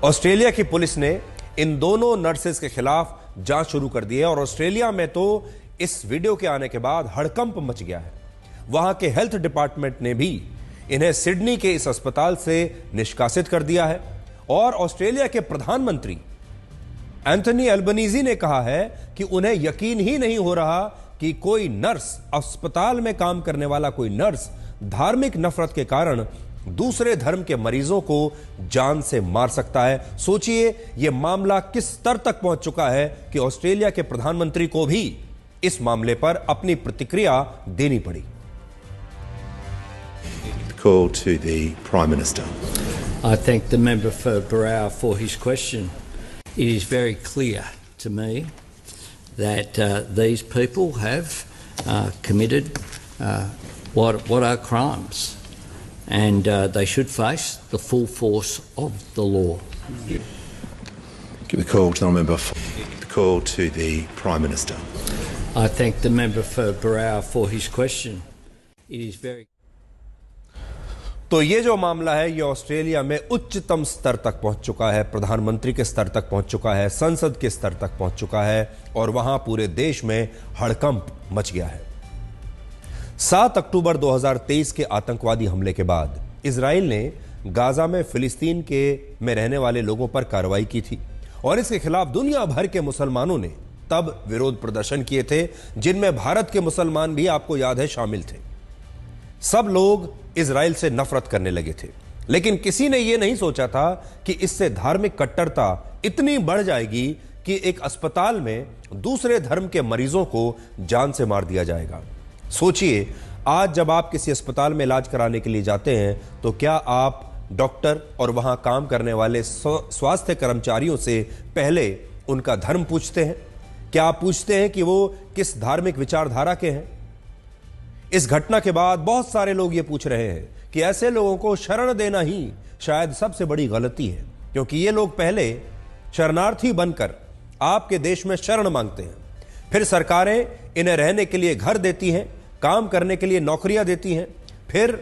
Australia की police ने इन दोनों नर्सेस के खिलाफ जांच शुरू कर दी है और ऑस्ट्रेलिया में तो इस वीडियो के आने के बाद हड़कंप मच गया है। वहां के हेल्थ डिपार्टमेंट ने भी इन्हें सिडनी के इस अस्पताल से निष्कासित कर दिया है और ऑस्ट्रेलिया के प्रधानमंत्री एंथनी अल्बनीजी ने कहा है कि उन्हें यकीन ही नहीं हो रहा कि कोई नर्स, अस्पताल में काम करने वाला कोई नर्स धार्मिक नफरत के कारण दूसरे धर्म के मरीजों को जान से मार सकता है। सोचिए यह मामला किस स्तर तक पहुंच चुका है कि ऑस्ट्रेलिया के प्रधानमंत्री को भी इस मामले पर अपनी प्रतिक्रिया देनी पड़ी। Call to the Prime Minister. I thank the member for Barrow for his question. It is very clear to me that these people have committed what are crimes, and they should face the full force of the law. Give the call to the member. Call to the Prime Minister. I thank the member for Barrow for his question. It is very. तो ये जो मामला है ये Australia में उच्चतम स्तर तक पहुंच चुका है, प्रधानमंत्री के स्तर तक पहुंच चुका है, संसद के स्तर तक पहुंच चुका है और वहां पूरे देश में हड़कंप मच गया है। 7 अक्टूबर 2023 के आतंकवादी हमले के बाद इजराइल ने गाजा में फिलिस्तीन में रहने वाले लोगों पर कार्रवाई की थी और इसके खिलाफ दुनिया भर के मुसलमानों ने तब विरोध प्रदर्शन किए थे, जिनमें भारत के मुसलमान भी, आपको याद है, शामिल थे। सब लोग इजराइल से नफरत करने लगे थे, लेकिन किसी ने यह नहीं सोचा था कि इससे धार्मिक कट्टरता इतनी बढ़ जाएगी कि एक अस्पताल में दूसरे धर्म के मरीजों को जान से मार दिया जाएगा। सोचिए, आज जब आप किसी अस्पताल में इलाज कराने के लिए जाते हैं तो क्या आप डॉक्टर और वहां काम करने वाले स्वास्थ्य कर्मचारियों से पहले उनका धर्म पूछते हैं? क्या आप पूछते हैं कि वो किस धार्मिक विचारधारा के हैं? इस घटना के बाद बहुत सारे लोग ये पूछ रहे हैं कि ऐसे लोगों को शरण देना ही शायद सबसे बड़ी गलती है, क्योंकि ये लोग पहले शरणार्थी बनकर आपके देश में शरण मांगते हैं, फिर सरकारें इन्हें रहने के लिए घर देती हैं, काम करने के लिए नौकरियां देती हैं, फिर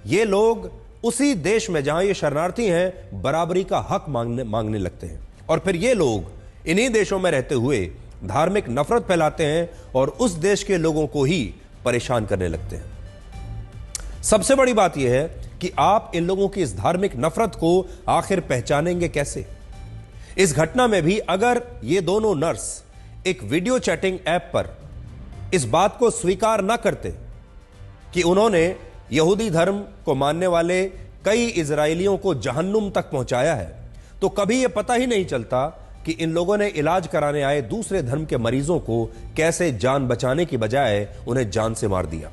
ये लोग उसी देश में जहां ये शरणार्थी हैं बराबरी का हक मांगने लगते हैं और फिर ये लोग इन्हीं देशों में रहते हुए धार्मिक नफरत फैलाते हैं और उस देश के लोगों को ही परेशान करने लगते हैं। सबसे बड़ी बात यह है कि आप इन लोगों की इस धार्मिक नफरत को आखिर पहचानेंगे कैसे? इस घटना में भी अगर ये दोनों नर्स एक वीडियो चैटिंग ऐप पर इस बात को स्वीकार ना करते कि उन्होंने यहूदी धर्म को मानने वाले कई इजरायलियों को जहन्नुम तक पहुंचाया है, तो कभी यह पता ही नहीं चलता कि इन लोगों ने इलाज कराने आए दूसरे धर्म के मरीजों को कैसे जान बचाने की बजाय उन्हें जान से मार दिया।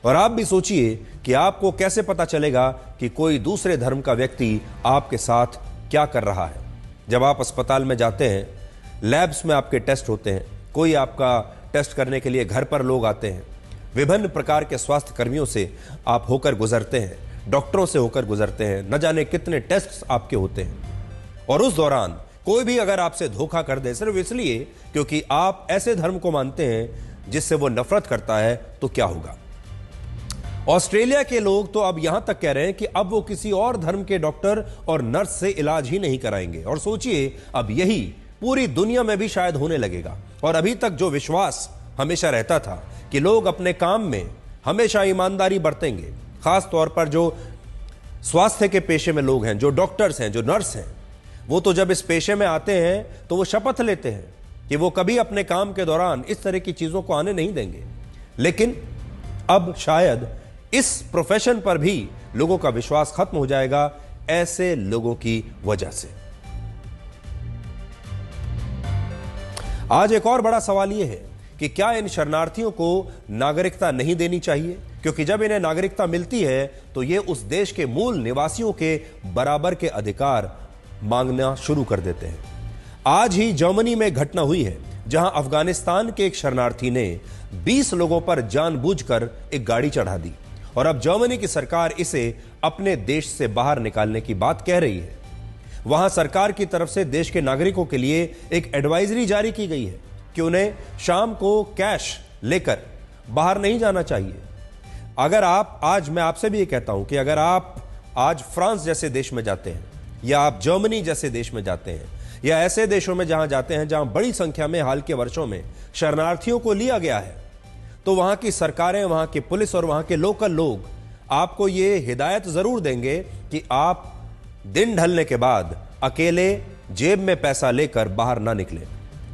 और आप भी सोचिए कि आपको कैसे पता चलेगा कि कोई दूसरे धर्म का व्यक्ति आपके साथ क्या कर रहा है। जब आप अस्पताल में जाते हैं, लैब्स में आपके टेस्ट होते हैं, कोई आपका टेस्ट करने के लिए घर पर लोग आते हैं, विभिन्न प्रकार के स्वास्थ्य कर्मियों से आप होकर गुजरते हैं, डॉक्टरों से होकर गुजरते हैं, न जाने कितने टेस्ट आपके होते हैं। और उस दौरान कोई भी अगर आपसे धोखा कर दे सिर्फ इसलिए क्योंकि आप ऐसे धर्म को मानते हैं जिससे वो नफरत करता है, तो क्या होगा? ऑस्ट्रेलिया के लोग तो अब यहां तक कह रहे हैं कि अब वो किसी और धर्म के डॉक्टर और नर्स से इलाज ही नहीं कराएंगे। और सोचिए, अब यही पूरी दुनिया में भी शायद होने लगेगा। और अभी तक जो विश्वास हमेशा रहता था कि लोग अपने काम में हमेशा ईमानदारी बरतेंगे, खास तौर पर जो स्वास्थ्य के पेशे में लोग हैं, जो डॉक्टर्स हैं, जो नर्स हैं, वो तो जब इस पेशे में आते हैं तो वो शपथ लेते हैं कि वो कभी अपने काम के दौरान इस तरह की चीजों को आने नहीं देंगे। लेकिन अब शायद इस प्रोफेशन पर भी लोगों का विश्वास खत्म हो जाएगा ऐसे लोगों की वजह से। आज एक और बड़ा सवाल यह है कि क्या इन शरणार्थियों को नागरिकता नहीं देनी चाहिए? क्योंकि जब इन्हें नागरिकता मिलती है तो ये उस देश के मूल निवासियों के बराबर के अधिकार मांगना शुरू कर देते हैं। आज ही जर्मनी में घटना हुई है जहां अफगानिस्तान के एक शरणार्थी ने 20 लोगों पर जानबूझकर एक गाड़ी चढ़ा दी और अब जर्मनी की सरकार इसे अपने देश से बाहर निकालने की बात कह रही है। वहां सरकार की तरफ से देश के नागरिकों के लिए एक एडवाइजरी जारी की गई है कि उन्हें शाम को कैश लेकर बाहर नहीं जाना चाहिए। अगर आप, आज मैं आपसे भी ये कहता हूं कि अगर आप आज फ्रांस जैसे देश में जाते हैं या आप जर्मनी जैसे देश में जाते हैं या ऐसे देशों में जहां जाते हैं जहां बड़ी संख्या में हाल के वर्षों में शरणार्थियों को लिया गया है, तो वहां की सरकारें, वहां की पुलिस और वहां के लोकल लोग आपको ये हिदायत जरूर देंगे कि आप दिन ढलने के बाद अकेले जेब में पैसा लेकर बाहर ना निकले।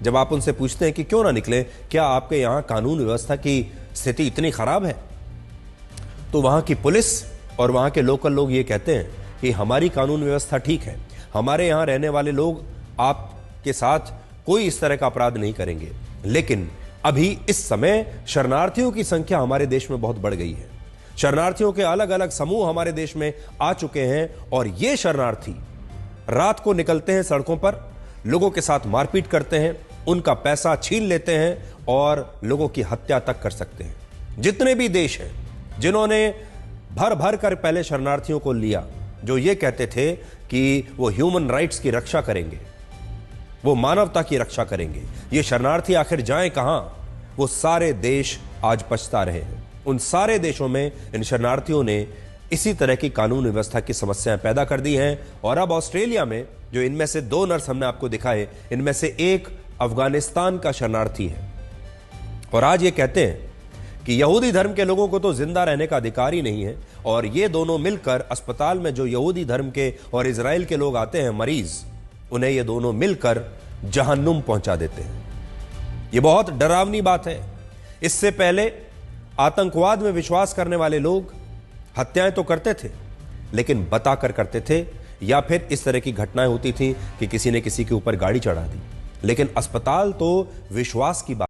जब आप उनसे पूछते हैं कि क्यों ना निकले, क्या आपके यहां कानून व्यवस्था की स्थिति इतनी खराब है, तो वहां की पुलिस और वहां के लोकल लोग ये कहते हैं कि हमारी कानून व्यवस्था ठीक है, हमारे यहां रहने वाले लोग आपके साथ कोई इस तरह का अपराध नहीं करेंगे। लेकिन अभी इस समय शरणार्थियों की संख्या हमारे देश में बहुत बढ़ गई है। शरणार्थियों के अलग अलग समूह हमारे देश में आ चुके हैं और ये शरणार्थी रात को निकलते हैं सड़कों पर, लोगों के साथ मारपीट करते हैं, उनका पैसा छीन लेते हैं और लोगों की हत्या तक कर सकते हैं। जितने भी देश हैं जिन्होंने भर भर कर पहले शरणार्थियों को लिया, जो ये कहते थे कि वो ह्यूमन राइट्स की रक्षा करेंगे, वो मानवता की रक्षा करेंगे, ये शरणार्थी आखिर जाएं कहां, वो सारे देश आज पछता रहे हैं। उन सारे देशों में इन शरणार्थियों ने इसी तरह की कानून व्यवस्था की समस्याएं पैदा कर दी हैं। और अब ऑस्ट्रेलिया में जो इनमें से 2 नर्स हमने आपको दिखाए, इनमें से एक अफगानिस्तान का शरणार्थी है और आज ये कहते हैं कि यहूदी धर्म के लोगों को तो जिंदा रहने का अधिकार ही नहीं है, और ये दोनों मिलकर अस्पताल में जो यहूदी धर्म के और इजराइल के लोग आते हैं मरीज, उन्हें ये दोनों मिलकर जहन्नुम पहुंचा देते हैं। ये बहुत डरावनी बात है। इससे पहले आतंकवाद में विश्वास करने वाले लोग हत्याएं तो करते थे, लेकिन बताकर करते थे, या फिर इस तरह की घटनाएं होती थी कि किसी ने किसी के ऊपर गाड़ी चढ़ा दी। लेकिन अस्पताल तो विश्वास की बात